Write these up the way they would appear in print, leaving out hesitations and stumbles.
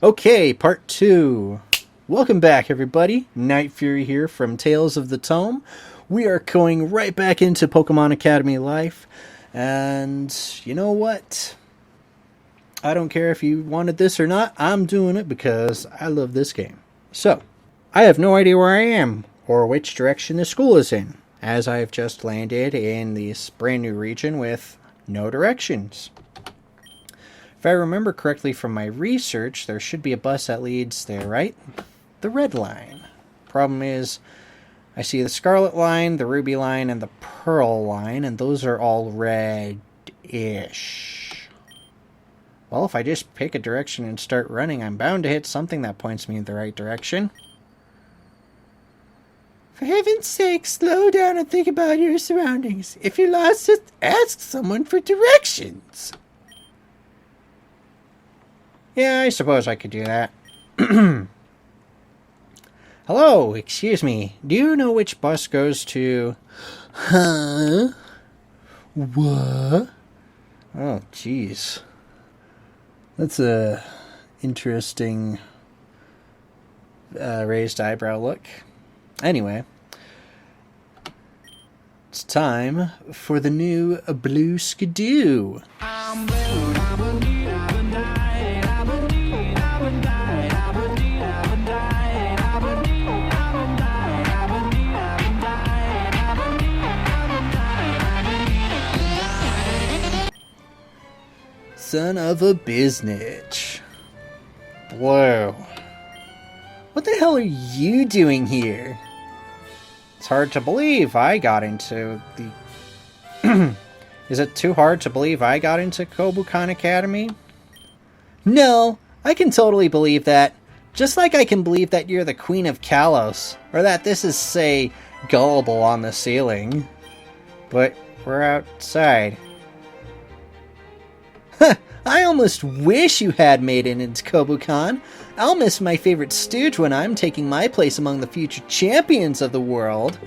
Okay, part 2. Welcome back, everybody. Night Fury here from Tales of the Tome. We are going right back into Pokemon Academy life. And you know what? I don't care if you wanted this or not. I'm doing it because I love this game. So, I have no idea where I am or which direction the school is in, as I have just landed in this brand new region with no directions. If I remember correctly from my research, there should be a bus that leads there, right? The red line. Problem is, I see the scarlet line, the ruby line, and the pearl line, and those are all red-ish. Well, if I just pick a direction and start running, I'm bound to hit something that points me in the right direction. For heaven's sake, slow down and think about your surroundings. If you're lost, just ask someone for directions. Yeah, I suppose I could do that. Hello, excuse me. Do you know which bus goes to... Huh? What? Oh, jeez. That's a interesting raised eyebrow look. Anyway, it's time for the new Blue Skidoo. I'm blue, son of a biznitch. Blue. What the hell are you doing here? It's hard to believe I got into the... Is it too hard to believe I got into Kobukan Academy? No, I can totally believe that. Just like I can believe that you're the Queen of Kalos, or that this is, say, Gullible on the ceiling. But we're outside. I almost wish you had made it into Kobukan. I'll miss my favorite stooge when I'm taking my place among the future champions of the world.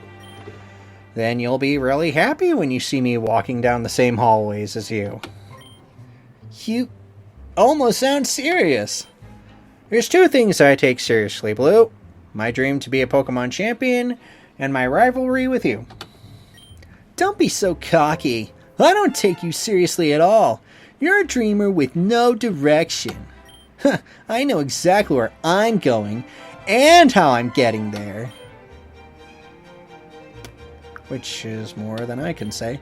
Then you'll be really happy when you see me walking down the same hallways as you. You almost sound serious. There's two things I take seriously, Blue. My dream to be a Pokemon champion, and my rivalry with you. Don't be so cocky. I don't take you seriously at all. You're a dreamer with no direction. I know exactly where I'm going, and how I'm getting there. Which is more than I can say.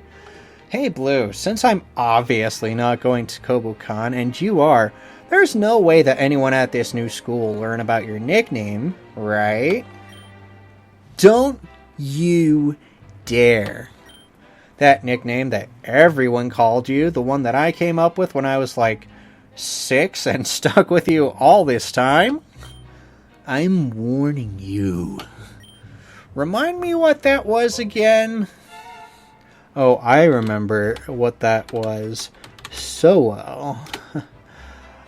Hey Blue, since I'm obviously not going to Kobukan, and you are, there's no way that anyone at this new school will learn about your nickname, right? Don't you dare. That nickname that everyone called you, the one that I came up with when I was like 6 and stuck with you all this time? I'm warning you. Remind me what that was again? Oh, I remember what that was so well.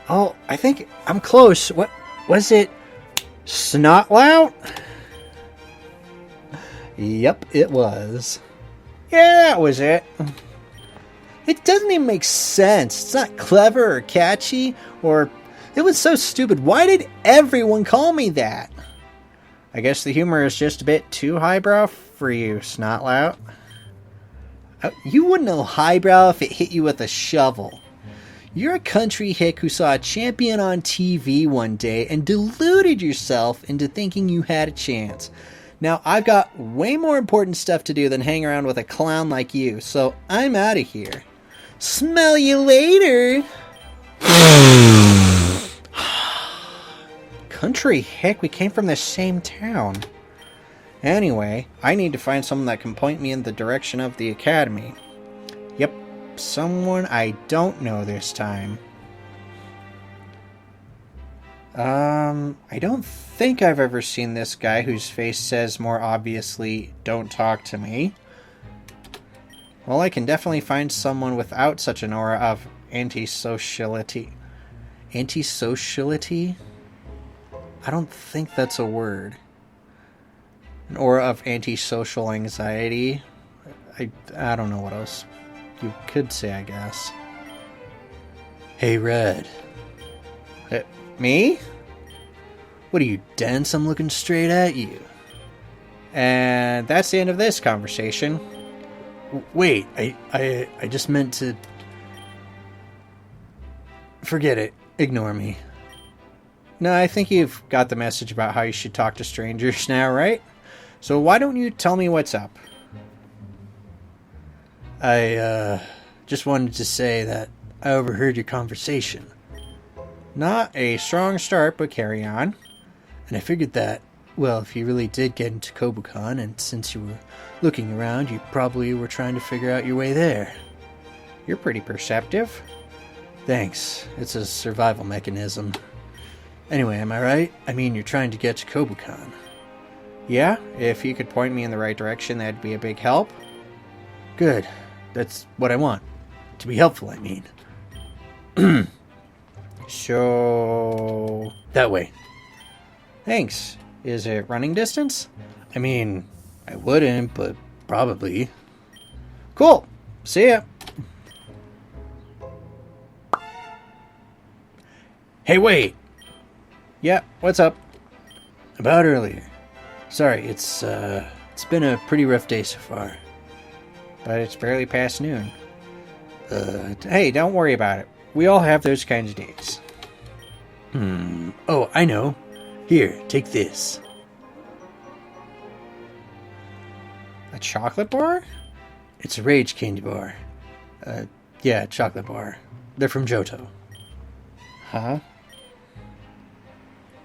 Oh, I think I'm close. What was it? Snotlout? Yep, it was. Yeah, that was it. It doesn't even make sense. It's not clever or catchy, or... It was so stupid. Why did everyone call me that? I guess the humor is just a bit too highbrow for you, Snotlout. You wouldn't know highbrow if it hit you with a shovel. You're a country hick who saw a champion on TV one day and deluded yourself into thinking you had a chance. Now, I've got way more important stuff to do than hang around with a clown like you, so I'm out of here. Smell you later! Country heck, we came from the same town. Anyway, I need to find someone that can point me in the direction of the academy. Yep, someone I don't know this time. I don't think I've ever seen this guy whose face says more obviously, "Don't talk to me." Well, I can definitely find someone without such an aura of antisociality. Antisociality? I don't think that's a word. An aura of antisocial anxiety? I don't know what else you could say, I guess. Hey, Red. Me? What are you, dense? I'm looking straight at you. And that's the end of this conversation. Wait, I just meant to... Forget it. Ignore me. No, I think you've got the message about how you should talk to strangers now, right? So why don't you tell me what's up? I just wanted to say that I overheard your conversation. Not a strong start, but carry on. And I figured that, well, if you really did get into Kobukan, and since you were looking around, you probably were trying to figure out your way there. You're pretty perceptive. Thanks. It's a survival mechanism. Anyway, am I right? I mean, you're trying to get to Kobukan. Yeah, if you could point me in the right direction, that'd be a big help. Good. That's what I want. To be helpful, I mean. So... that way. Thanks. Is it running distance? I mean, I wouldn't, but probably. Cool. See ya. Hey, wait! Yeah, what's up? About earlier. Sorry, it's been a pretty rough day so far. But it's barely past noon. Hey, don't worry about it. We all have those kinds of days. Oh, I know. Here, take this. A chocolate bar? It's a Rage candy bar. Yeah, chocolate bar. They're from Johto. Huh?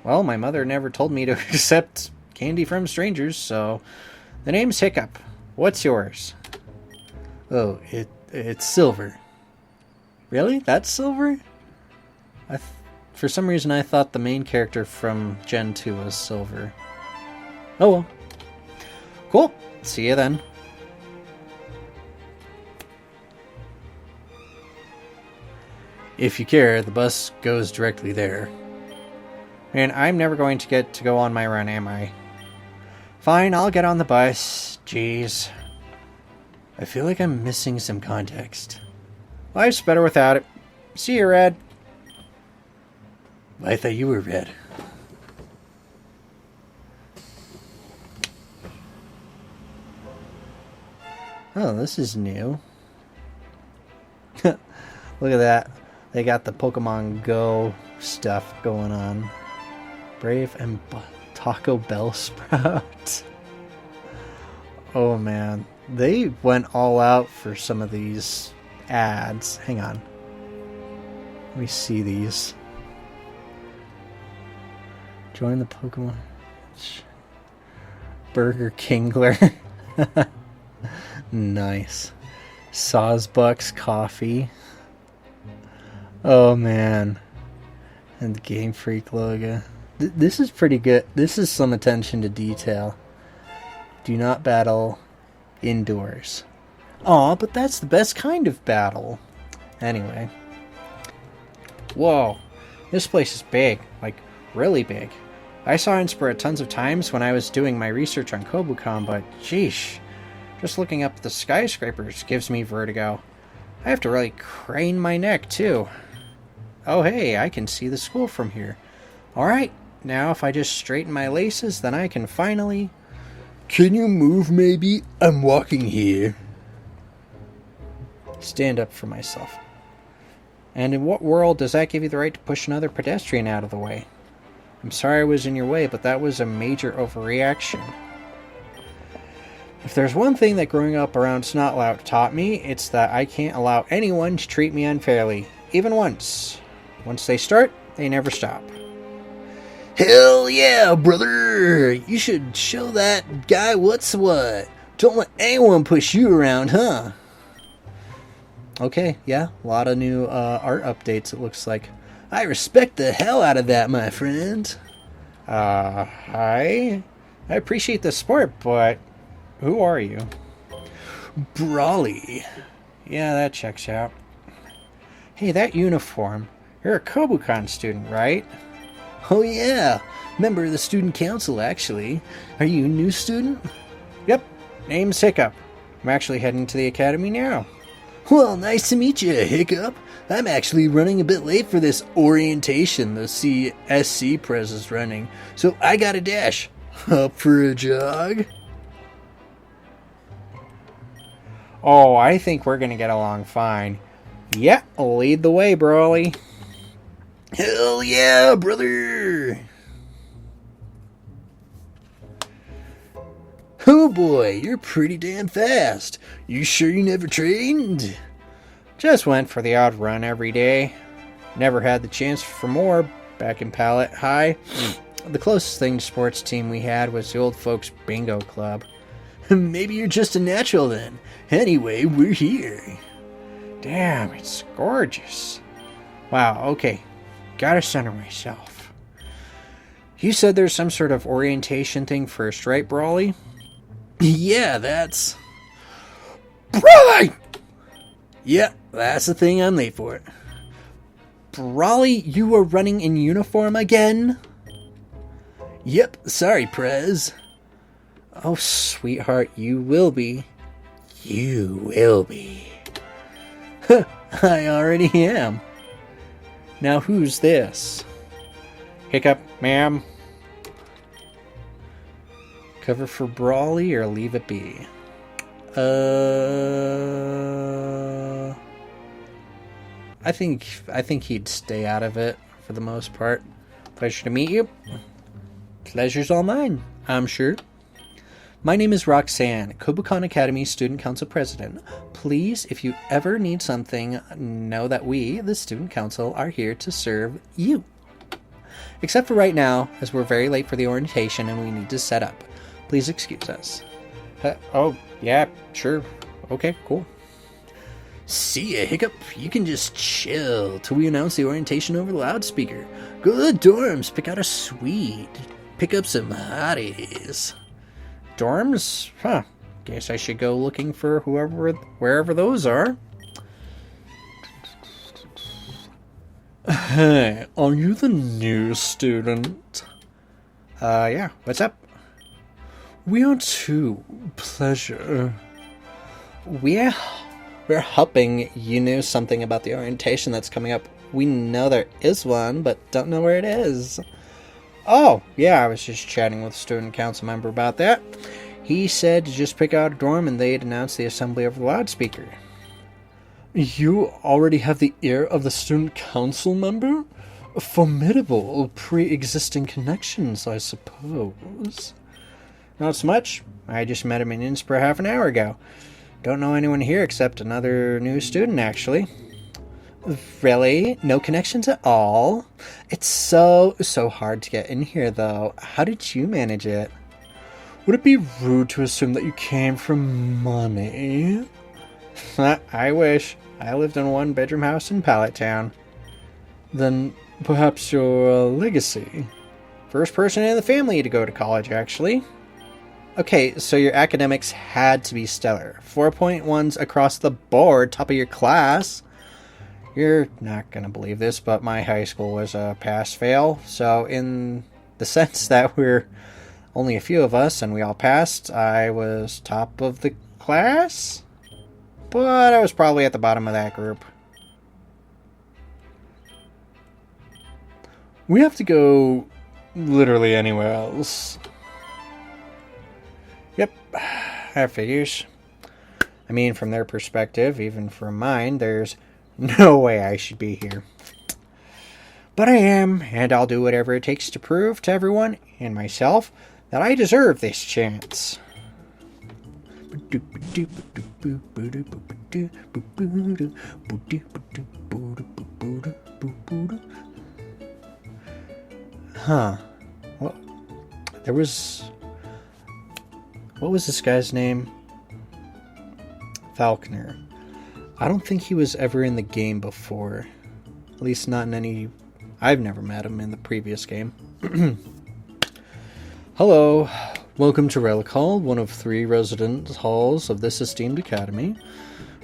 Well, my mother never told me to accept candy from strangers, so... The name's Hiccup. What's yours? Oh, it's Silver. Really? That's Silver? For some reason I thought the main character from Gen 2 was Silver. Oh well. Cool. See you then. If you care, the bus goes directly there. And I'm never going to get to go on my run, am I? Fine, I'll get on the bus. Jeez. I feel like I'm missing some context. Life's better without it. See you, Red. I thought you were Red. Oh, this is new. Look at that. They got the Pokemon Go stuff going on. Brave and Taco Bell Sprout. Oh man. They went all out for some of these ads. Hang on. Let me see these. Join the Pokemon. Burger Kingler. Nice. Sawsbucks coffee. Oh man. And the Game Freak logo. This is pretty good. This is some attention to detail. Do not battle indoors. Aw, but that's the best kind of battle. Anyway. Whoa. This place is big. Like, really big. I saw Inspira tons of times when I was doing my research on Kobukan, but sheesh. Just looking up the skyscrapers gives me vertigo. I have to really crane my neck, too. Oh hey, I can see the school from here. Alright, now if I just straighten my laces, then I can finally... Can you move, maybe? I'm walking here. Stand up for myself. And in what world does that give you the right to push another pedestrian out of the way? I'm sorry I was in your way, but that was a major overreaction. If there's one thing that growing up around Snotlout taught me, it's that I can't allow anyone to treat me unfairly. Even once. Once they start, they never stop. Hell yeah, brother! You should show that guy what's what. Don't let anyone push you around, huh? Okay, yeah, a lot of new art updates, it looks like. I respect the hell out of that, my friend. Hi? I appreciate the support, but who are you? Brawly. Yeah, that checks out. Hey, that uniform. You're a Kobukan student, right? Oh yeah, member of the student council, actually. Are you a new student? Yep, name's Hiccup. I'm actually heading to the academy now. Well, nice to meet you, Hiccup. I'm actually running a bit late for this orientation the CSC Prez is running, so I got a dash. Up for a jog? Oh, I think we're gonna get along fine. Yeah, lead the way, Brawly. Hell yeah, brother! Oh boy, you're pretty damn fast. You sure you never trained? Just went for the odd run every day. Never had the chance for more back in Pallet High. The closest thing to sports team we had was the old folks bingo club. Maybe you're just a natural then. Anyway, we're here. Damn, it's gorgeous. Wow, okay. Gotta center myself. You said there's some sort of orientation thing first, right, Brawly? Yeah, that's... Brawly! Yeah, that's the thing I'm late for. Brawly, you were running in uniform again? Yep, sorry, Prez. Oh, sweetheart, you will be. You will be. I already am. Now who's this? Hiccup, ma'am. Cover for Brawly or leave it be? I think he'd stay out of it for the most part. Pleasure to meet you. Pleasure's all mine, I'm sure. My name is Roxanne, Kobukan Academy Student Council President. Please, if you ever need something, know that we, the Student Council, are here to serve you. Except for right now, as we're very late for the orientation and we need to set up. Please excuse us. Oh, yeah, sure. Okay, cool. See ya, Hiccup. You can just chill till we announce the orientation over the loudspeaker. Go to the dorms, pick out a suite, pick up some hotties. Dorms? Huh. Guess I should go looking for wherever those are. Hey, are you the new student? Yeah, what's up? We are too. Pleasure. We're hoping you knew something about the orientation that's coming up. We know there is one, but don't know where it is. Oh, yeah, I was just chatting with a student council member about that. He said to just pick out a dorm and they'd announce the assembly over the loudspeaker. You already have the ear of the student council member? Formidable pre-existing connections, I suppose. Not so much. I just met him in Innsbruck half an hour ago. Don't know anyone here except another new student, actually. Really? No connections at all? It's so hard to get in here, though. How did you manage it? Would it be rude to assume that you came from money? I wish. I lived in a one-bedroom house in Pallet Town. Then perhaps your legacy? First person in the family to go to college, actually. Okay, so your academics had to be stellar. 4.1s across the board, top of your class. You're not going to believe this, but my high school was a pass-fail. So in the sense that we're only a few of us and we all passed, I was top of the class. But I was probably at the bottom of that group. We have to go literally anywhere else. Yep, that figures. I mean, from their perspective, even from mine, there's no way I should be here. But I am, and I'll do whatever it takes to prove to everyone, and myself, that I deserve this chance. Huh. Well, there was... What was this guy's name? Falconer. I don't think he was ever in the game before. At least not in any... I've never met him in the previous game. Hello. Welcome to Relic Hall, one of 3 residence halls of this esteemed academy.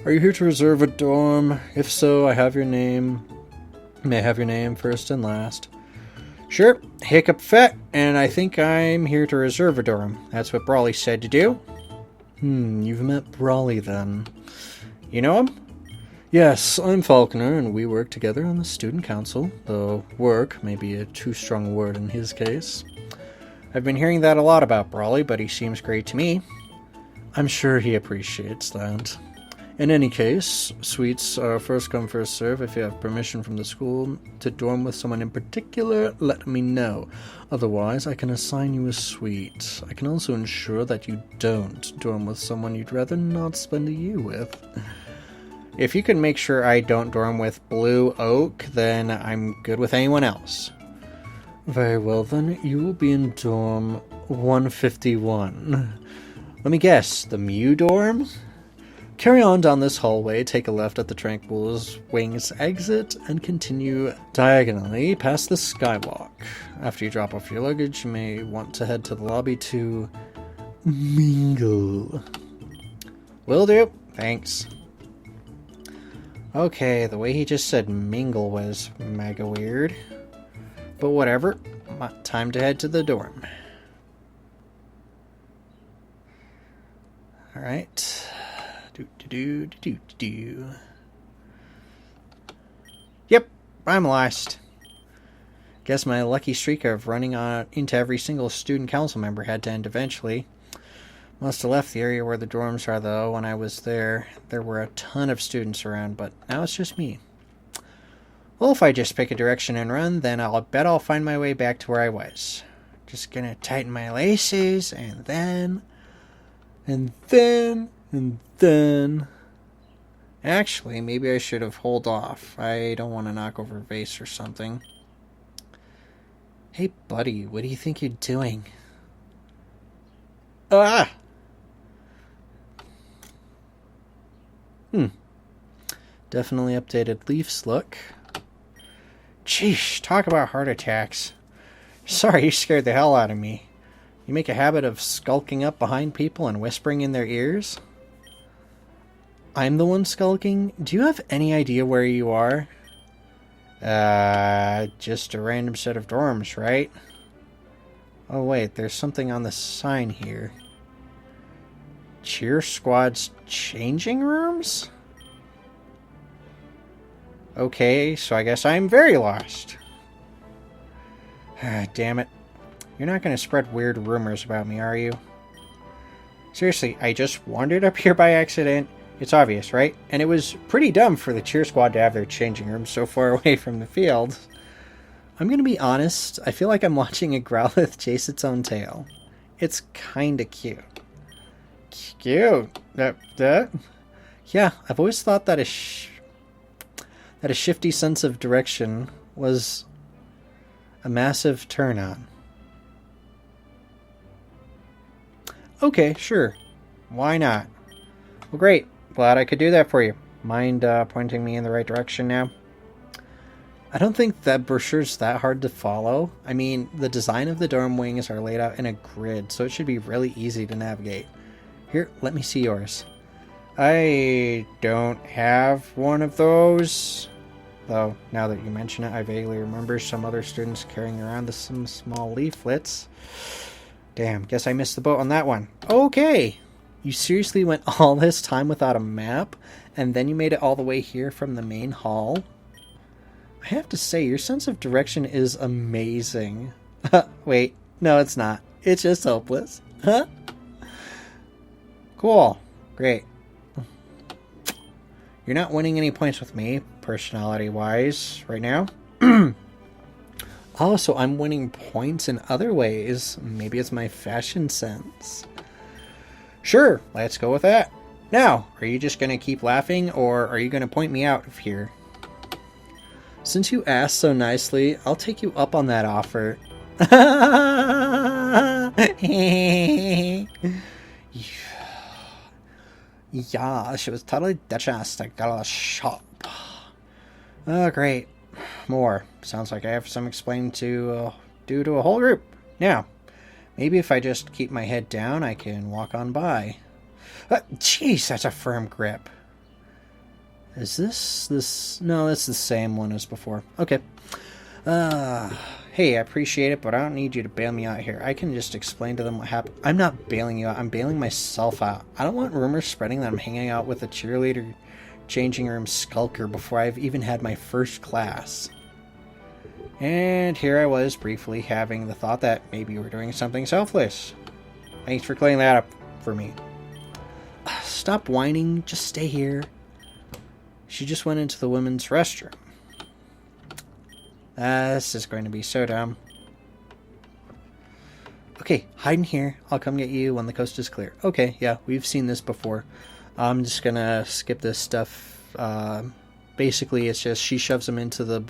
Are you here to reserve a dorm? If so, I have your name. May I have your name first and last? Sure, Hiccup Fett, and I think I'm here to reserve a dorm. That's what Brawly said to do. You've met Brawly then. You know him? Yes, I'm Falconer, and we work together on the student council, though work may be a too strong a word in his case. I've been hearing that a lot about Brawley, but he seems great to me. I'm sure he appreciates that. In any case, suites are first come, first serve. If you have permission from the school to dorm with someone in particular, let me know. Otherwise, I can assign you a suite. I can also ensure that you don't dorm with someone you'd rather not spend a year with. If you can make sure I don't dorm with Blue Oak, then I'm good with anyone else. Very well then, you will be in dorm 151. Let me guess, the Mew dorm? Carry on down this hallway, take a left at the Tranquil's Wings exit, and continue diagonally past the skywalk. After you drop off your luggage, you may want to head to the lobby to mingle. Will do. Thanks. Okay, the way he just said mingle was mega weird. But whatever. Time to head to the dorm. Alright. Yep, I'm lost. Guess my lucky streak of running on into every single student council member had to end eventually. Must have left the area where the dorms are, though. When I was there, there were a ton of students around, but now it's just me. Well, if I just pick a direction and run, then I'll bet I'll find my way back to where I was. Just gonna tighten my laces, and then... Actually, maybe I should have held off. I don't want to knock over a vase or something. Hey, buddy, what do you think you're doing? Ah! Definitely updated Leaf's look. Sheesh, talk about heart attacks. Sorry, you scared the hell out of me. You make a habit of skulking up behind people and whispering in their ears? I'm the one skulking? Do you have any idea where you are? Just a random set of dorms, right? Oh wait, there's something on the sign here. Cheer Squad's changing rooms? Okay, so I guess I'm very lost. Damn it. You're not going to spread weird rumors about me, are you? Seriously, I just wandered up here by accident. It's obvious, right? And it was pretty dumb for the cheer squad to have their changing rooms so far away from the field. I'm going to be honest, I feel like I'm watching a Growlithe chase its own tail. It's kind of cute. Cute? Yeah, I've always thought that a shifty sense of direction was a massive turn-on. Okay, sure. Why not? Well, great. Glad I could do that for you. Mind pointing me in the right direction now? I don't think that brochure's that hard to follow. I mean, the design of the dorm wings are laid out in a grid, so it should be really easy to navigate. Here, let me see yours. I don't have one of those. Though, now that you mention it, I vaguely remember some other students carrying around some small leaflets. Damn, guess I missed the boat on that one. Okay. You seriously went all this time without a map, and then you made it all the way here from the main hall? I have to say, your sense of direction is amazing. Wait, no it's not. It's just hopeless. Huh? Cool. Great. You're not winning any points with me, personality-wise, right now. Oh, so I'm winning points in other ways. Maybe it's my fashion sense. Sure, let's go with that. Now, are you just going to keep laughing, or are you going to point me out of here? Since you asked so nicely, I'll take you up on that offer. Yeah, she was totally just a girl shop. Oh, great. More. Sounds like I have some explaining to do to a whole group. Now, maybe if I just keep my head down, I can walk on by. Jeez, that's a firm grip. Is this? No, that's the same one as before. Okay. Hey, I appreciate it, but I don't need you to bail me out here. I can just explain to them what happened. I'm not bailing you out. I'm bailing myself out. I don't want rumors spreading that I'm hanging out with a cheerleader changing room skulker before I've even had my first class. And here I was briefly having the thought that maybe you were doing something selfless. Thanks for clearing that up for me. Stop whining, just stay here. She just went into the women's restroom. This is going to be so dumb. Okay, hide in here. I'll come get you when the coast is clear. Okay, yeah, we've seen this before. I'm just gonna skip this stuff. Basically, it's just she shoves him into the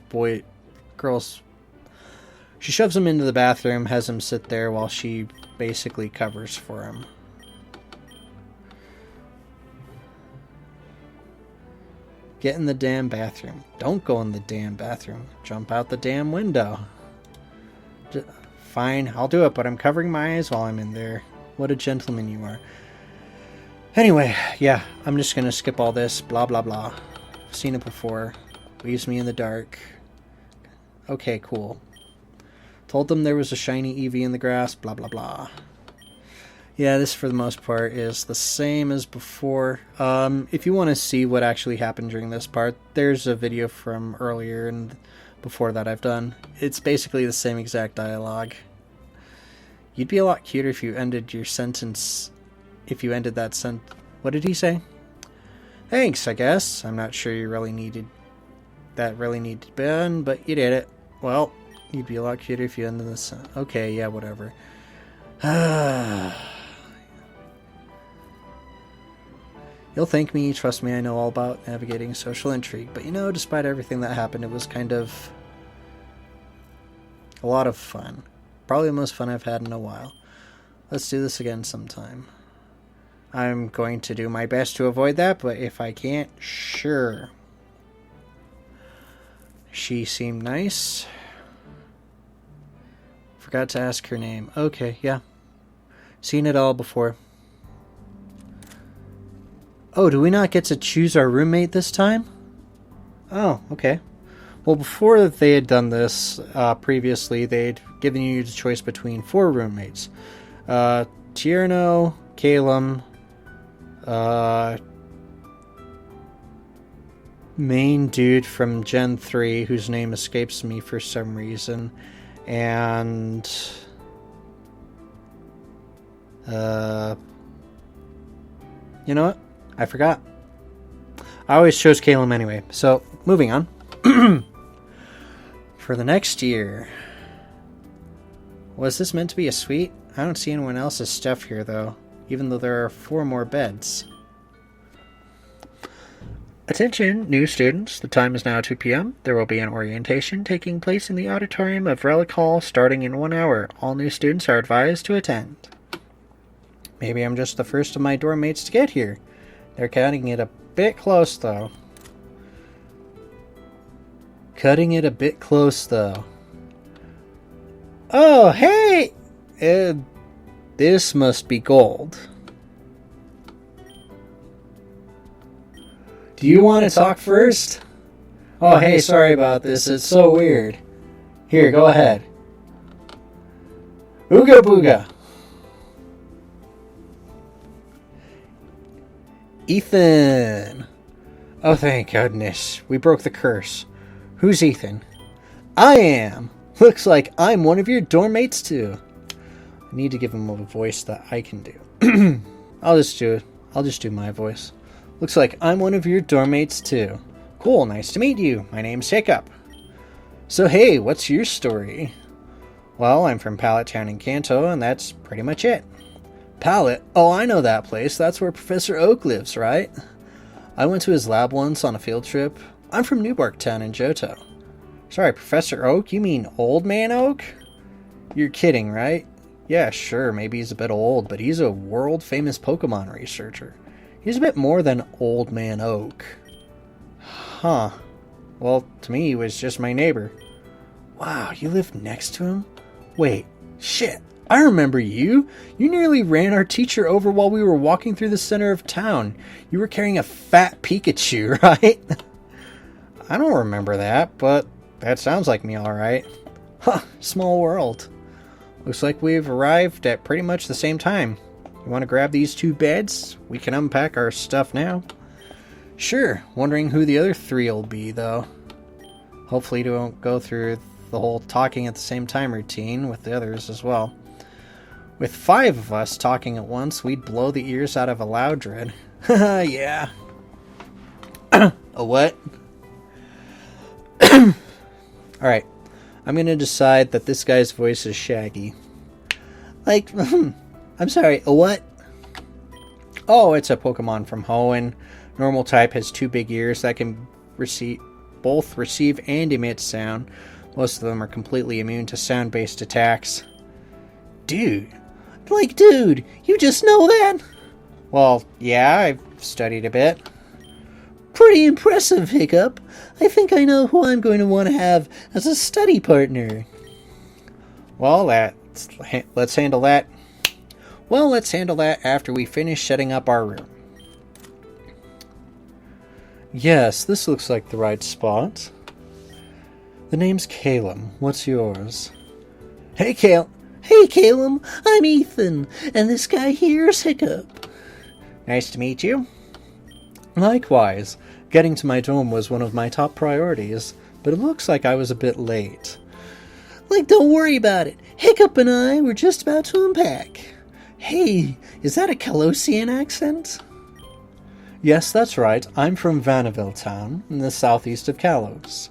She shoves him into the bathroom, has him sit there while she basically covers for him. Get in the damn bathroom. Don't go in the damn bathroom. Jump out the damn window. Fine, I'll do it, but I'm covering my eyes while I'm in there. What a gentleman you are. Anyway, yeah, I'm just gonna skip all this. Blah, blah, blah. I've seen it before. Leaves me in the dark. Okay, cool. Told them there was a shiny Eevee in the grass. Blah, blah, blah. Yeah, this for the most part is the same as before. If you want to see what actually happened during this part, there's a video from earlier and before that I've done. It's basically the same exact dialogue. You'd be a lot cuter if you ended your sentence. If you ended that What did he say? Thanks, I guess. I'm not sure you really needed to be done, but you did it. Well, you'd be a lot cuter if you ended the sentence. Okay, yeah, whatever. You'll thank me, trust me, I know all about navigating social intrigue. But you know, despite everything that happened, it was kind of a lot of fun. Probably the most fun I've had in a while. Let's do this again sometime. I'm going to do my best to avoid that, but if I can't, sure. She seemed nice. Forgot to ask her name. Okay, yeah. Seen it all before. Oh, do we not get to choose our roommate this time? Oh, okay. Well, before they had done this, previously, they'd given you the choice between 4 roommates. Tierno, Calum, main dude from Gen 3, whose name escapes me for some reason, and you know what? I forgot. I always chose Calum anyway. So, moving on. For the next year. Was this meant to be a suite? I don't see anyone else's stuff here, though. Even though there are 4 more beds. Attention, new students. The time is now 2 p.m. There will be an orientation taking place in the auditorium of Relic Hall starting in 1 hour. All new students are advised to attend. Maybe I'm just the first of my dorm mates to get here. They're cutting it a bit close, though. Cutting it a bit close, though. Oh, hey! This must be gold. Do you want to talk first? Oh, hey, sorry about this. It's so weird. Here, go ahead. Ooga booga. Ethan! Oh, thank goodness. We broke the curse. Who's Ethan? I am! Looks like I'm one of your dorm mates, too. I need to give him a voice that I can do. I'll just do my voice. Looks like I'm one of your dorm mates, too. Cool, nice to meet you. My name's Hiccup. So, hey, what's your story? Well, I'm from Pallet Town in Kanto, and that's pretty much it. Pallet? Oh, I know that place. That's where Professor Oak lives, right? I went to his lab once on a field trip. I'm from Newbark Town in Johto. Sorry, Professor Oak? You mean Old Man Oak? You're kidding, right? Yeah, sure, maybe he's a bit old, but he's a world-famous Pokemon researcher. He's a bit more than Old Man Oak. Huh. Well, to me, he was just my neighbor. Wow, you lived next to him? Wait, shit. I remember you. You nearly ran our teacher over while we were walking through the center of town. You were carrying a fat Pikachu, right? I don't remember that, but that sounds like me alright. Huh, small world. Looks like we've arrived at pretty much the same time. You want to grab these 2 beds? We can unpack our stuff now. Sure, wondering who the other three will be, though. Hopefully you don't go through the whole talking at the same time routine with the others as well. With 5 of us talking at once, we'd blow the ears out of a Loudred. Haha, yeah. A what? Alright, I'm gonna decide that this guy's voice is Shaggy. Like, I'm sorry, a what? Oh, it's a Pokemon from Hoenn. Normal type has 2 big ears that can both receive and emit sound. Most of them are completely immune to sound-based attacks. Dude, you just know that? Well, yeah, I've studied a bit. Pretty impressive, Hiccup. I think I know who I'm going to want to have as a study partner. Well, let's handle that. Well, let's handle that after we finish setting up our room. Yes, this looks like the right spot. The name's Calum. What's yours? Hey, Calum. I'm Ethan, and this guy here's Hiccup. Nice to meet you. Likewise. Getting to my dorm was one of my top priorities, but it looks like I was a bit late. Don't worry about it. Hiccup and I were just about to unpack. Hey, is that a Kalosian accent? Yes, that's right. I'm from Vanaville Town, in the southeast of Kalos.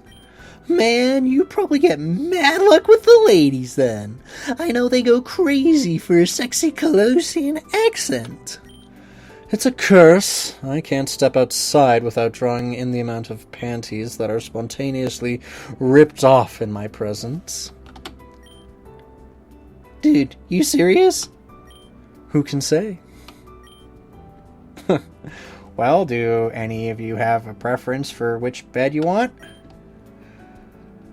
Man, you probably get mad luck with the ladies then. I know they go crazy for a sexy Kalosian accent. It's a curse. I can't step outside without drawing in the amount of panties that are spontaneously ripped off in my presence. Dude, you serious? Who can say? Well, do any of you have a preference for which bed you want?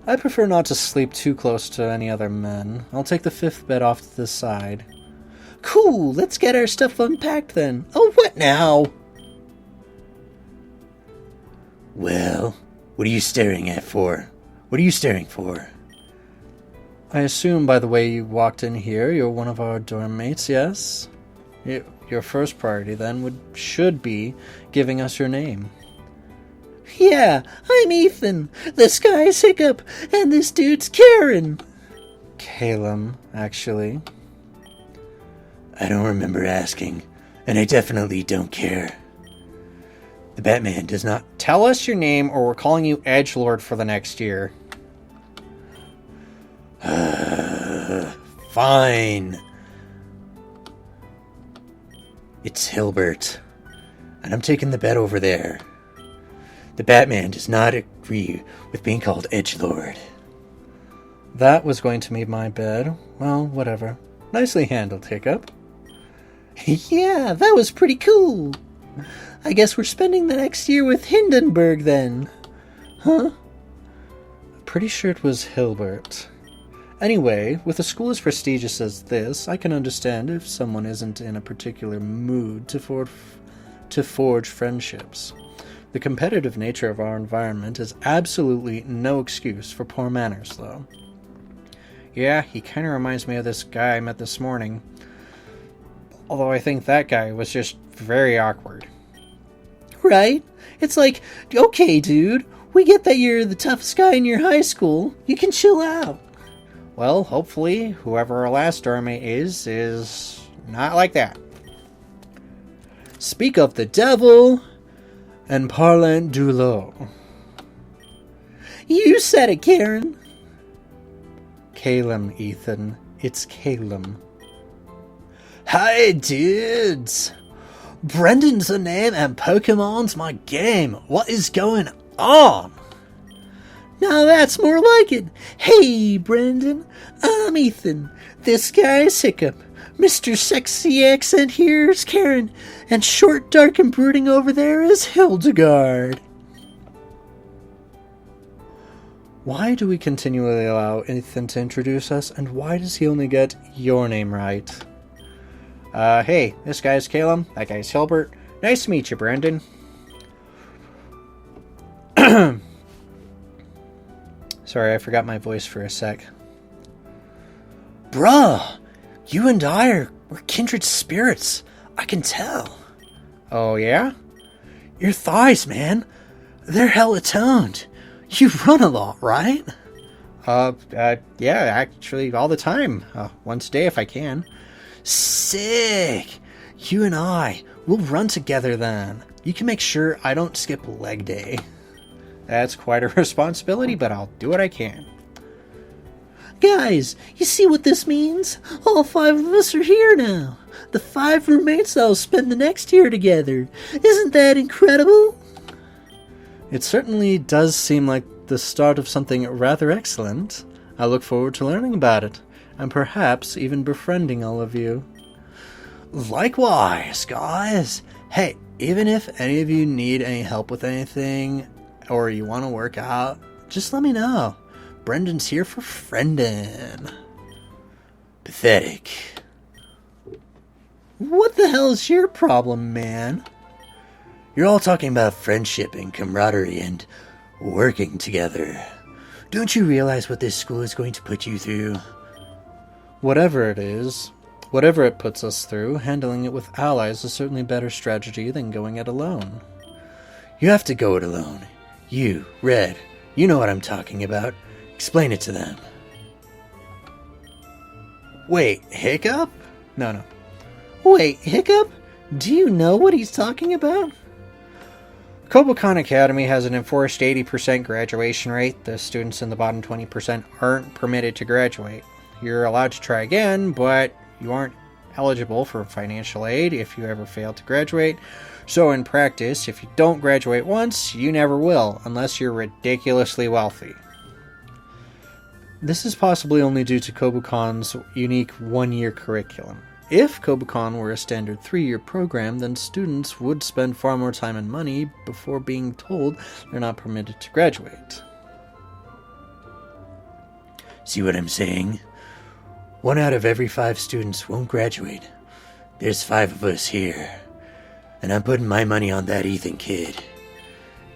I prefer not to sleep too close to any other men. I'll take the 5th bed off to the side. Cool, let's get our stuff unpacked then. Oh, what now? Well, what are you staring for? I assume by the way you walked in here, you're one of our dorm mates, yes? Your first priority then should be giving us your name. Yeah, I'm Ethan. This guy's Hiccup, and this dude's Karen. Calum, actually. I don't remember asking, and I definitely don't care. The Batman does not... Tell us your name or we're calling you Edgelord for the next year. Fine. It's Hilbert, and I'm taking the bed over there. The Batman does not agree with being called Edgelord. That was going to be my bed. Well, whatever. Nicely handled, Hiccup. Yeah, that was pretty cool. I guess we're spending the next year with Hindenburg then. Huh? Pretty sure it was Hilbert. Anyway, with a school as prestigious as this, I can understand if someone isn't in a particular mood to forge friendships. The competitive nature of our environment is absolutely no excuse for poor manners, though. Yeah, he kind of reminds me of this guy I met this morning. Although I think that guy was just very awkward. Right? It's like, okay, dude, we get that you're the toughest guy in your high school. You can chill out. Well, hopefully, whoever our last dormmate is not like that. Speak of the devil... and parlant du lot. You said it, Karen. Calum, Ethan. It's Calum. Hi, dudes. Brendan's the name and Pokemon's my game. What is going on? Now that's more like it. Hey, Brendan. I'm Ethan. This guy's Hiccup. Mr. Sexy Accent here's Karen. And short, dark, and brooding over there is Hildegard. Why do we continually allow Ethan to introduce us, and why does he only get your name right? Hey, this guy's Calum, that guy's Hilbert. Nice to meet you, Brandon. Sorry, I forgot my voice for a sec. Bruh, you and we're kindred spirits. I can tell. Oh, yeah? Your thighs, man. They're hella toned. You run a lot, right? Yeah, actually, all the time. Once a day if I can. Sick. You and I, we'll run together then. You can make sure I don't skip leg day. That's quite a responsibility, but I'll do what I can. Guys, you see what this means? All 5 of us are here now. The 5 roommates that'll spend the next year together. Isn't that incredible? It certainly does seem like the start of something rather excellent. I look forward to learning about it, and perhaps even befriending all of you. Likewise, guys. Hey, even if any of you need any help with anything, or you want to work out, just let me know. Brendan's here for friendin'. Pathetic. What the hell is your problem, man? You're all talking about friendship and camaraderie and working together. Don't you realize what this school is going to put you through? Whatever it is, whatever it puts us through, handling it with allies is certainly a better strategy than going it alone. You have to go it alone. You, Red, you know what I'm talking about. Explain it to them. Wait, Hiccup? No. Wait, Hiccup? Do you know what he's talking about? Kobokan Academy has an enforced 80% graduation rate. The students in the bottom 20% aren't permitted to graduate. You're allowed to try again, but you aren't eligible for financial aid if you ever fail to graduate. So in practice, if you don't graduate once, you never will, unless you're ridiculously wealthy. This is possibly only due to Kobukon's unique one-year curriculum. If Kobukan were a standard 3-year program, then students would spend far more time and money before being told they're not permitted to graduate. See what I'm saying? 1 out of every 5 students won't graduate. There's 5 of us here. And I'm putting my money on that Ethan kid.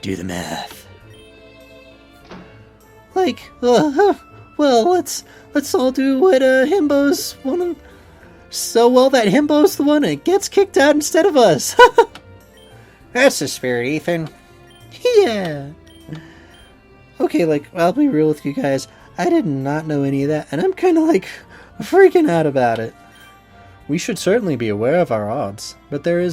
Do the math. Well, let's all do what Himbo's one. So well that Himbo's the one that gets kicked out instead of us. That's the spirit, Ethan. Yeah. Okay, I'll be real with you guys. I did not know any of that, and I'm kind of freaking out about it. We should certainly be aware of our odds, but we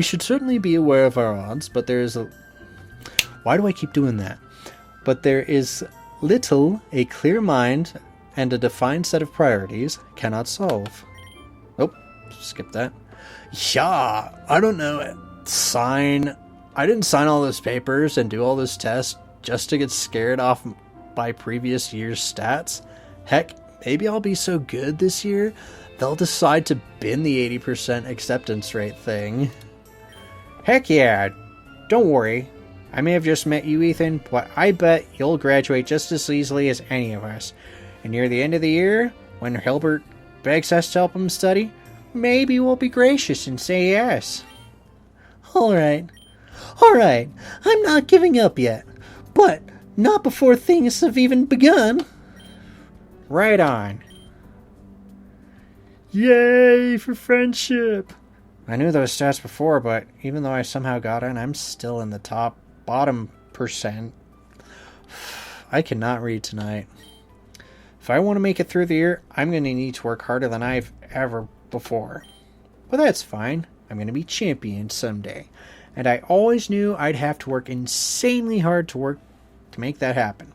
should certainly be aware of our odds, but why do I keep doing that? But there is little a clear mind and a defined set of priorities cannot solve. Oh, skip that. Yeah, I don't know. I didn't sign all those papers and do all those tests just to get scared off by previous year's stats. Heck, maybe I'll be so good this year, they'll decide to bin the 80% acceptance rate thing. Heck yeah. Don't worry. I may have just met you, Ethan, but I bet you'll graduate just as easily as any of us. And near the end of the year, when Hilbert begs us to help him study, maybe we'll be gracious and say yes. Alright, I'm not giving up yet. But not before things have even begun. Right on. Yay for friendship! I knew those stats before, but even though I somehow got in, I'm still in the bottom percent. I cannot read tonight. If I want to make it through the year, I'm going to need to work harder than I've ever before. But that's fine. I'm going to be champion someday. And I always knew I'd have to work insanely hard to make that happen.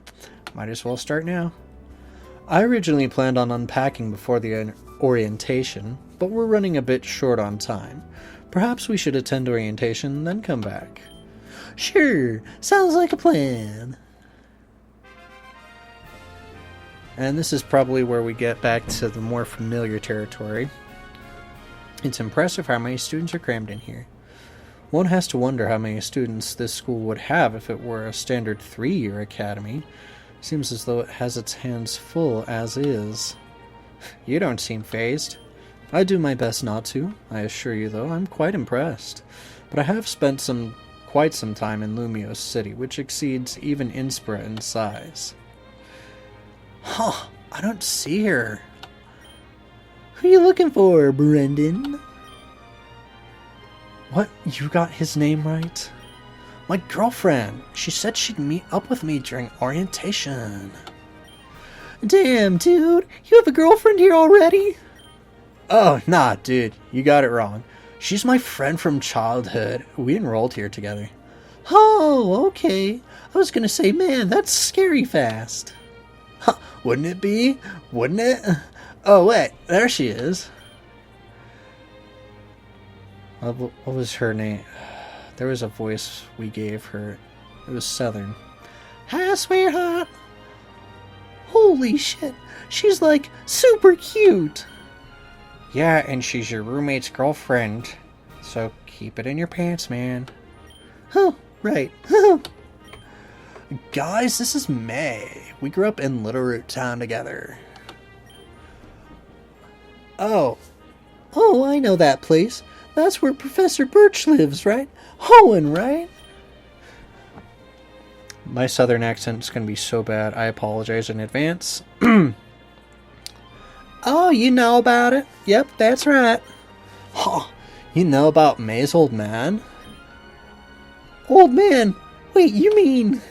Might as well start now. I originally planned on unpacking before the orientation, but we're running a bit short on time. Perhaps we should attend orientation, then come back. Sure, sounds like a plan. And this is probably where we get back to the more familiar territory. It's impressive how many students are crammed in here. One has to wonder how many students this school would have if it were a standard 3-year academy. Seems as though it has its hands full as is. You don't seem fazed. I do my best not to. I assure you, though, I'm quite impressed. But I have spent quite some time in Lumios City, which exceeds even Inspira in size. Huh, I don't see her. Who are you looking for, Brendan? What? You got his name right? My girlfriend. She said she'd meet up with me during orientation. Damn, dude. You have a girlfriend here already? Oh, nah, dude. You got it wrong. She's my friend from childhood. We enrolled here together. Oh, okay. I was gonna say, man, that's scary fast. Huh, wouldn't it be? Wouldn't it? Oh, wait. There she is. What was her name? There was a voice we gave her. It was Southern. Hi, sweetheart. Holy shit. She's like super cute. Yeah, and she's your roommate's girlfriend. So keep it in your pants, man. Oh, right. Guys, this is May. We grew up in Little Root Town together. Oh, I know that place. That's where Professor Birch lives, right? Hoenn, right? My southern accent's gonna be so bad, I apologize in advance. Oh, you know about it. Yep, that's right. Huh, you know about May's old man? Old man? Wait, you mean...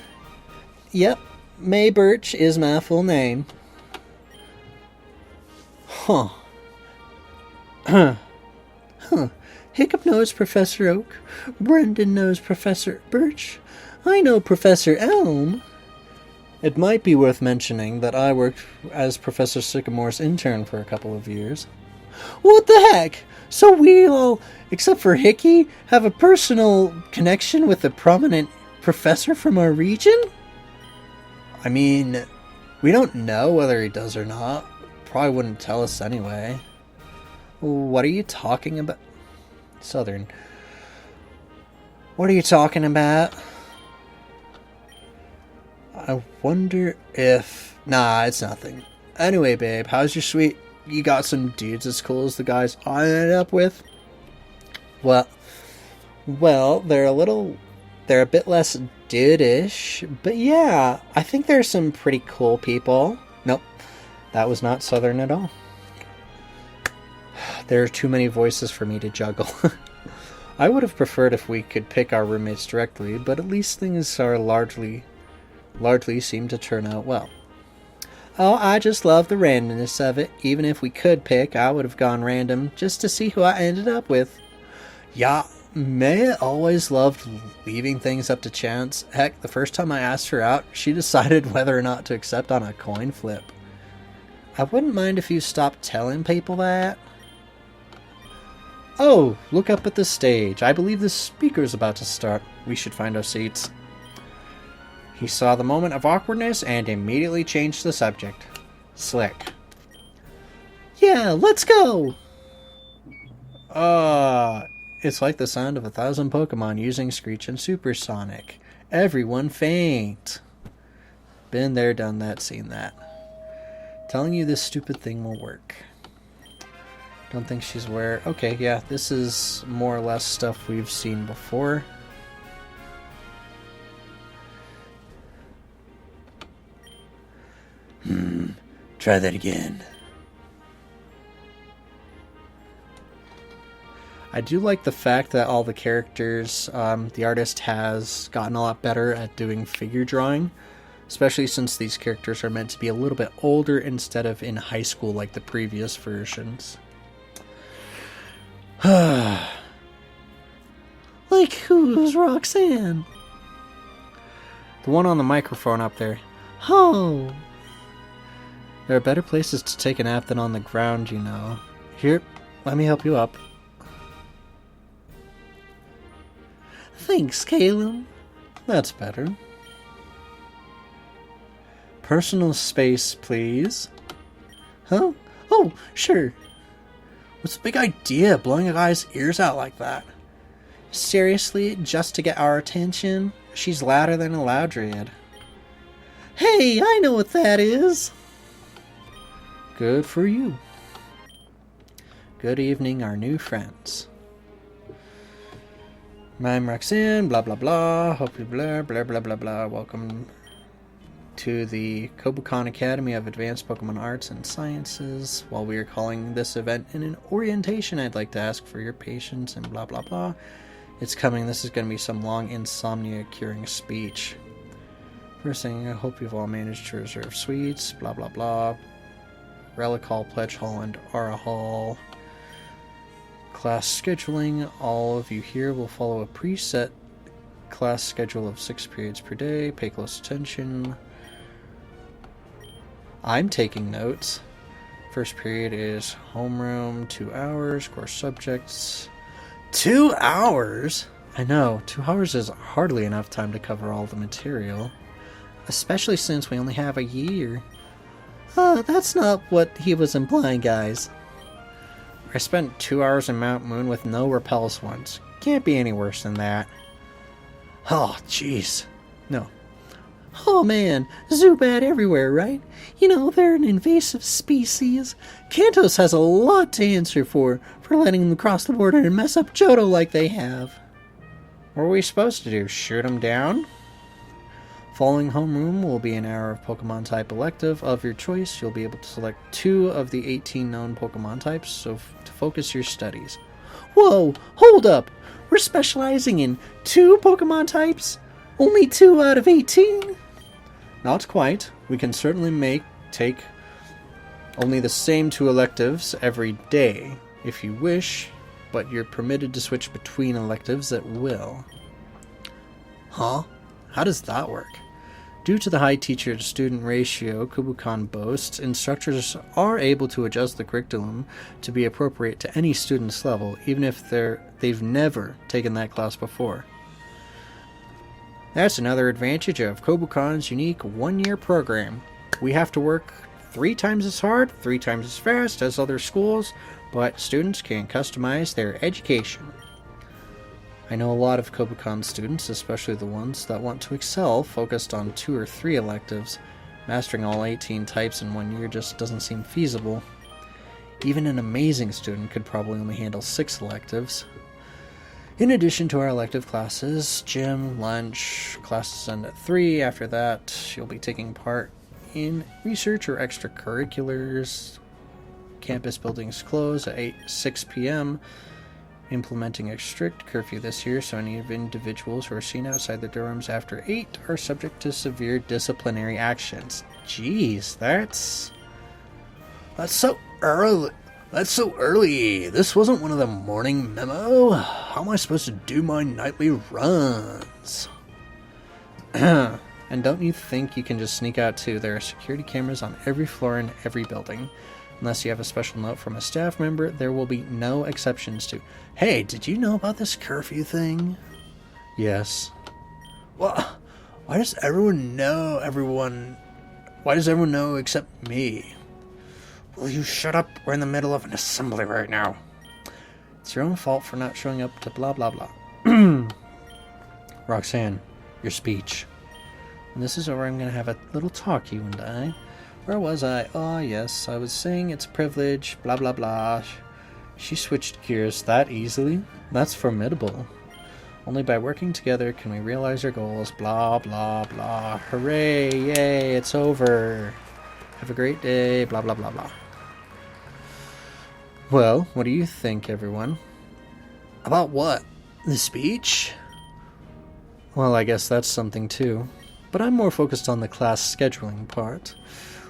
Yep, May Birch is my full name. Huh. Hiccup knows Professor Oak. Brendan knows Professor Birch. I know Professor Elm. It might be worth mentioning that I worked as Professor Sycamore's intern for a couple of years. What the heck? So we all, except for Hickey, have a personal connection with a prominent professor from our region? I mean, we don't know whether he does or not. Probably wouldn't tell us anyway. What are you talking about? Southern. What are you talking about? I wonder if... Nah, it's nothing. Anyway, babe, how's your sweet... You got some dudes as cool as the guys I ended up with? Well, they're a bit less dude-ish, but yeah, I think there's some pretty cool people. Nope, that was not Southern at all. There are too many voices for me to juggle. I would have preferred if we could pick our roommates directly, but at least things are largely seem to turn out well. Oh, I just love the randomness of it. Even if we could pick, I would have gone random just to see who I ended up with. Yeah, May always loved leaving things up to chance. Heck, the first time I asked her out, she decided whether or not to accept on a coin flip. I wouldn't mind if you stopped telling people that. Oh, look up at the stage. I believe the speaker's about to start. We should find our seats. He saw the moment of awkwardness and immediately changed the subject. Slick. Yeah, let's go! It's like the sound of 1,000 Pokemon using Screech and Supersonic. Everyone faint. Been there, done that, seen that. Telling you this stupid thing will work. Don't think she's aware. Okay, yeah, this is more or less stuff we've seen before. Try that again. I do like the fact that all the characters, the artist has gotten a lot better at doing figure drawing, especially since these characters are meant to be a little bit older instead of in high school like the previous versions. Like who's Roxanne? The one on the microphone up there. Oh. There are better places to take a nap than on the ground, you know. Here, let me help you up. Thanks, Caleb. That's better. Personal space, please. Huh? Oh, sure. What's the big idea, blowing a guy's ears out like that? Seriously, just to get our attention? She's louder than a Loudred. Hey, I know what that is. Good for you. Good evening, our new friends. I'm Roxanne, blah blah blah, hope you blah blah blah blah blah. Welcome to the Kobukan Academy of Advanced Pokemon Arts and Sciences. While we are calling this event an orientation, I'd like to ask for your patience and blah blah blah. It's coming. This is going to be some long insomnia curing speech. First thing, I hope you've all managed to reserve suites, blah blah blah. Relic Hall, Pledge Hall, and Aura Hall. Class scheduling. All of you here will follow a preset class schedule of 6 periods per day. Pay close attention. I'm taking notes. First period is homeroom, 2 hours, core subjects. 2 hours? I know, 2 hours is hardly enough time to cover all the material. Especially since we only have a year. That's not what he was implying, guys. I spent 2 hours in Mount Moon with no repels once. Can't be any worse than that. Oh, jeez. No. Oh man, Zubat everywhere, right? You know, they're an invasive species. Kantos has a lot to answer for letting them cross the border and mess up Johto like they have. What are we supposed to do? Shoot them down? Following homeroom will be an hour of Pokemon type elective of your choice. You'll be able to select 2 of the 18 known Pokemon types, so to focus your studies. Whoa, hold up! We're specializing in 2 Pokemon types? Only 2 out of 18? Not quite. We can certainly take only the same 2 electives every day, if you wish, but you're permitted to switch between electives at will. Huh? How does that work? Due to the high teacher-to-student ratio Kubukan boasts, instructors are able to adjust the curriculum to be appropriate to any student's level, even if they've never taken that class before. That's another advantage of Kobukan's unique 1-year program. We have to work 3 times as hard, 3 times as fast as other schools, but students can customize their education. I know a lot of Kobukan students, especially the ones that want to excel, focused on 2 or 3 electives. Mastering all 18 types in 1 year just doesn't seem feasible. Even an amazing student could probably only handle 6 electives. In addition to our elective classes, gym, lunch, classes end at 3. After that, you'll be taking part in research or extracurriculars. Campus buildings close at 6 p.m., implementing a strict curfew this year, so any individuals who are seen outside the dorms after 8 are subject to severe disciplinary actions. Jeez, that's so early. That's so early. This wasn't one of the morning memo. How am I supposed to do my nightly runs? And don't you think you can just sneak out too? There are security cameras on every floor in every building. Unless you have a special note from a staff member, there will be no exceptions to, "Hey, did you know about this curfew thing?" Yes. Well, why does everyone know except me? Will you shut up? We're in the middle of an assembly right now. It's your own fault for not showing up to blah blah blah. Roxanne, your speech. When this is over, I'm going to have a little talk, you and I. Where was I? Oh, yes, I was saying it's a privilege, blah blah blah. She switched gears that easily. That's formidable. Only by working together can we realize our goals, blah blah blah. Hooray, yay, it's over. Have a great day, blah blah blah blah. Well, what do you think, everyone? About what? The speech? Well, I guess that's something too. But I'm more focused on the class scheduling part.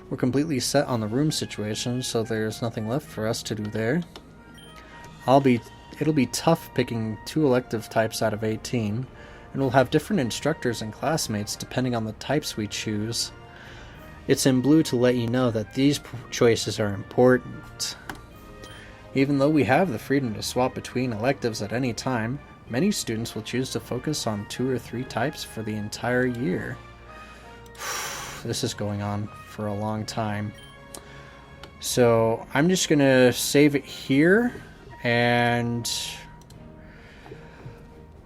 We're completely set on the room situation, so there's nothing left for us to do there. It'll be tough picking 2 elective types out of 18, and we'll have different instructors and classmates depending on the types we choose. It's in blue to let you know that these choices are important. Even though we have the freedom to swap between electives at any time, many students will choose to focus on 2 or 3 types for the entire year. This is going on for a long time. So I'm just going to save it here and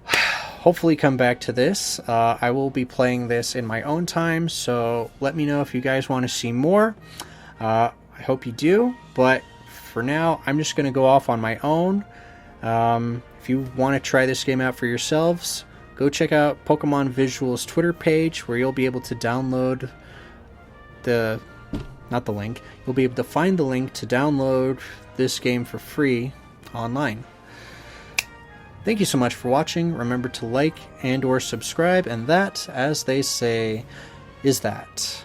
hopefully come back to this. I will be playing this in my own time, so let me know if you guys want to see more. I hope you do, but for now, I'm just going to go off on my own. If you want to try this game out for yourselves, go check out Pokemon Visual's Twitter page, where you'll be able to download you'll be able to find the link to download this game for free online. Thank you so much for watching. Remember to like and or subscribe, and that, as they say, is that.